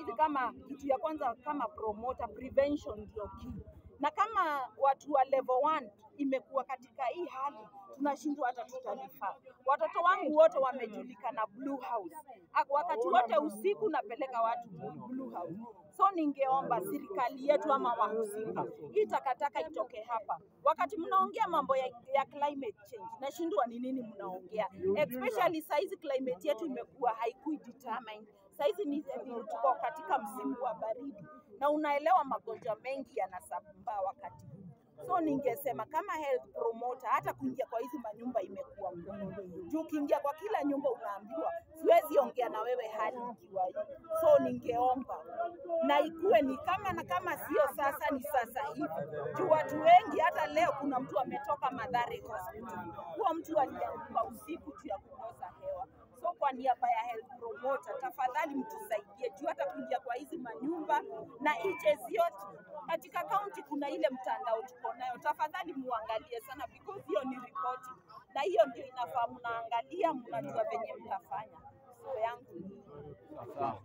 saizi kama kitu ya kwanza kama promoter, prevention ndio key. Na kama watu wa level 1 imekuwa katika hii hali, tunashindwa hata tutalifaa. Watoto wangu wote wamejulikana Blue House. Wakati wote usiku napeleka watu Blue House. So ningeomba serikali yetu ama wahusika, hii takataka itoke hapa. Wakati mnaongea mambo ya climate change, nashindwa ni nini mnaongea. Especially saizi climate yetu imekuwa haikui determined. Saizi ni tuko katika msimu wa baridi. Na unaelewa magonjwa mengi yanasambaa wakati huu. So ningesema kama health promoter, hata kuingia kwa hizi manyumba imekuwa ngumu. Juu ukiingia kwa kila nyumba unaambiwa siwezi ongea na wewe hali ikiwa hii. So ningeomba na ikuwe ni kama sio sasa ni sasa hivi. Juu watu wengi hata leo kuna mtu ametoka Mathare Hospital. Huo mtu alianguka usiku juu ya kukosa hewa. So kwa niaba ya health promoter, tafadhali mtusaidie juu hata kuingia kwa hizi manyumba na EJs yote. Katika county kuna ile mtandao tuko nayo, tafadhali muangalie sana because hiyo ni ripoti. Na hiyo ndio inafaa mnaangalia, mnajua venye mtafanya. So yangu ni Sawa.